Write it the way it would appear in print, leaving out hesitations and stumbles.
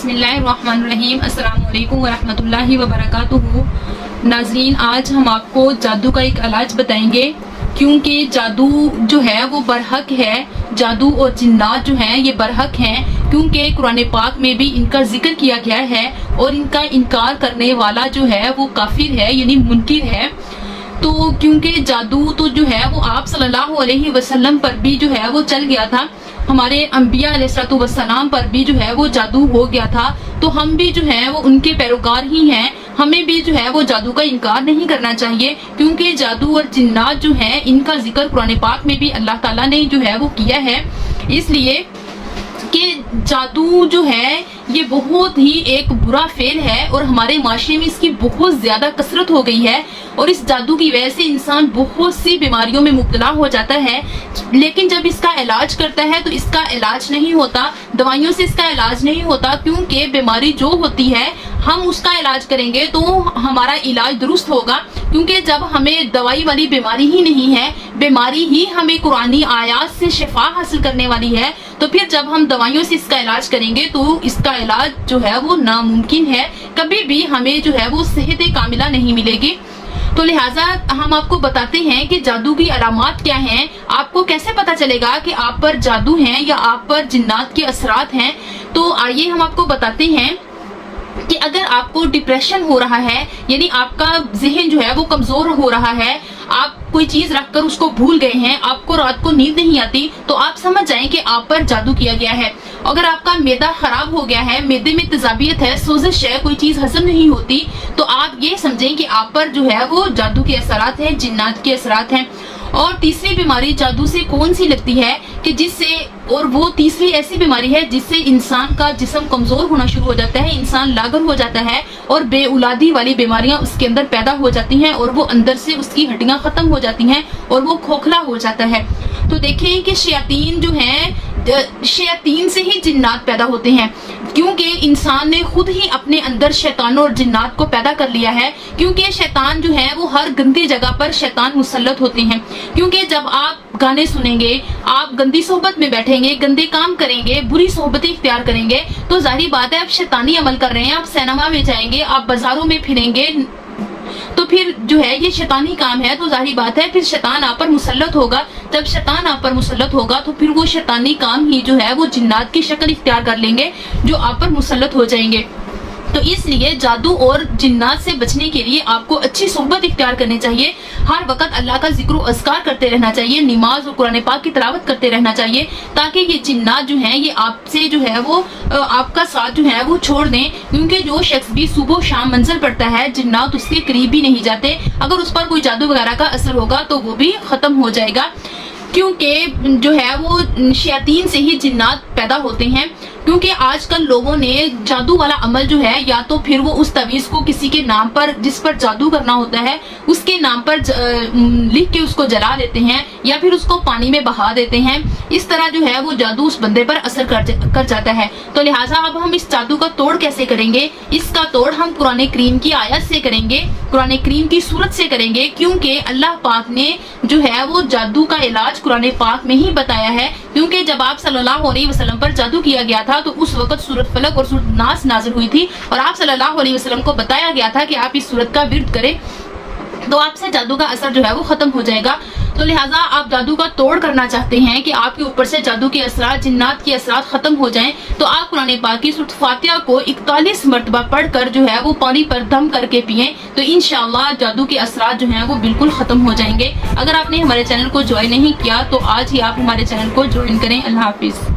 बिस्मिल्लाहिर्रहमानिर्रहीम। अस्सलाम वालेकुम वरहमतुल्लाहि वबरकातुहू। नाज़रीन, आज हम आपको जादू का एक इलाज बताएंगे, क्योंकि जादू जो है वो बरहक है। जादू और जिन्नात जो हैं ये बरहक हैं, क्योंकि कुरान पाक में भी इनका जिक्र किया गया है और इनका इनकार करने वाला जो है वो काफिर है, यानी मुनकिर है। तो क्योंकि जादू तो जो है वो आप सल्लल्लाहु अलैहि वसल्लम पर भी जो है वो चल गया था, हमारे अंबिया अलैहिस्सलातु वस्सलाम पर भी जो है वो जादू हो गया था, तो हम भी जो है वो उनके पैरोकार ही हैं। हमें भी जो है वो जादू का इनकार नहीं करना चाहिए, क्योंकि जादू और जिन्नात जो है इनका जिक्र कुरान पाक में भी अल्लाह ताला ने जो है वो किया है। इसलिए कि जादू जो है ये बहुत ही एक बुरा फेल है और हमारे माशरे में इसकी बहुत ज्यादा कसरत हो गई है, और इस जादू की वजह से इंसान बहुत सी बीमारियों में मुब्तला हो जाता है। लेकिन जब इसका इलाज करता है तो इसका इलाज नहीं होता, दवाइयों से इसका इलाज नहीं होता, क्योंकि बीमारी जो होती है हम उसका इलाज करेंगे तो हमारा इलाज दुरुस्त होगा। क्योंकि जब हमें दवाई वाली बीमारी ही नहीं है, बीमारी ही हमें कुरानी आयात से शिफा हासिल करने वाली है, तो फिर जब हम दवाइयों से इसका इलाज करेंगे तो इसका इलाज जो है वो नामुमकिन है, कभी भी हमें जो है वो सेहत कामिला नहीं मिलेगी। तो लिहाजा हम आपको बताते हैं कि जादू की अलामात क्या हैं, आपको कैसे पता चलेगा कि आप पर जादू है या आप पर जिन्नात के असरात हैं। तो आइए हम आपको बताते हैं कि अगर आपको डिप्रेशन हो रहा है, यानी आपका जहन जो है वो कमजोर हो रहा है, आप कोई चीज रखकर उसको भूल गए हैं, आपको रात को नींद नहीं आती, तो आप समझ जाएं कि आप पर जादू किया गया है। अगर आपका मैदा खराब हो गया है, मैदे में तेजाबियत है, सोजिश है, कोई चीज हजम नहीं होती, तो आप ये समझें कि आप पर जो है वो जादू के असरात हैं, जिन्नात के असरात हैं। और तीसरी बीमारी जादू से कौन सी लगती है कि जिससे, और वो तीसरी ऐसी बीमारी है जिससे इंसान का जिस्म कमजोर होना शुरू हो जाता है, इंसान लागल हो जाता है और बेउलादी वाली बीमारियां उसके अंदर पैदा हो जाती हैं, और वो अंदर से उसकी हड्डियां खत्म हो जाती हैं और वो खोखला हो जाता है। तो देखें कि शयातीन जो हैं, शयातीन से ही जिन्नात पैदा होते हैं, क्योंकि इंसान ने खुद ही अपने अंदर शैतान और जिन्नात को पैदा कर लिया है। क्योंकि शैतान जो है वो हर गंदी जगह पर शैतान मुसल्लत होते हैं। क्योंकि जब आप गाने सुनेंगे, आप गंदी सोहबत में बैठेंगे, गंदे काम करेंगे, बुरी सोहबतें इख्तियार करेंगे, तो जाहिर बात है आप शैतानी अमल कर रहे हैं। आप सिनेमा में जाएंगे, आप बाजारों में फिरेंगे, तो फिर जो है ये शैतानी काम है, तो जाहिर बात है फिर शैतान आप पर मुसल्लत होगा। जब शैतान आप पर मुसल्लत होगा तो फिर वो शैतानी काम ही जो है वो जिन्नात की शक्ल इख्तियार कर लेंगे, जो आप पर मुसल्लत हो जाएंगे। तो इसलिए जादू और जिन्नात से बचने के लिए आपको अच्छी सोहबत इख्तियार करनी चाहिए, हर वक्त अल्लाह का जिक्र अज़कार करते रहना चाहिए, नमाज और कुरान पाक की तिलावत करते रहना चाहिए, ताकि ये जिन्नात जो हैं ये आपसे जो है वो आपका साथ जो है वो छोड़ दें। क्योंकि जो शख्स भी सुबह शाम मंजिल पड़ता है, जिन्नात उसके करीब भी नहीं जाते। अगर उस पर कोई जादू वगैरह का असर होगा तो वो भी खत्म हो जाएगा, क्योंकि जो है वो शयातीन से ही जिन्नात पैदा होते हैं। क्योंकि आजकल लोगों ने जादू वाला अमल जो है, या तो फिर वो उस तवीज को किसी के नाम पर, जिस पर जादू करना होता है, उसके नाम पर लिख के उसको जला देते हैं, या फिर उसको पानी में बहा देते हैं। इस तरह जो है वो जादू उस बंदे पर असर कर जाता है। तो लिहाजा अब हम इस जादू का तोड़ कैसे करेंगे? इसका तोड़ हम कुरान करीम की आयत से करेंगे, कुरान करीम की सूरत से करेंगे, क्योंकि अल्लाह पाक ने जो है वो जादू का इलाज कुरान पाक में ही बताया है। क्योंकि जब आप सल्लल्लाहु अलैहि वसल्लम पर जादू किया गया था तो उस वक्त सूरत फलक और सूरत नास नाज़िल हुई थी, और आप सल्लल्लाहु अलैहि वसल्लम को बताया गया था कि आप इस सूरत का विर्द करें, तो आपसे जादू का असर जो है वो खत्म हो जाएगा। तो लिहाजा आप जादू का तोड़ करना चाहते हैं कि आपके ऊपर से जादू के असरात, जिन्नात के असरात खत्म हो जाएं, तो आप कुरान पाक की सूरत फातिहा को 41 मरतबा पढ़कर जो है वो पानी पर दम करके पिएं, तो इंशाअल्लाह जादू के असरात जो हैं वो बिल्कुल खत्म हो जाएंगे। अगर आपने हमारे चैनल को ज्वाइन नहीं किया तो आज ही आप हमारे चैनल को ज्वाइन करें। अल्लाह हाफिज।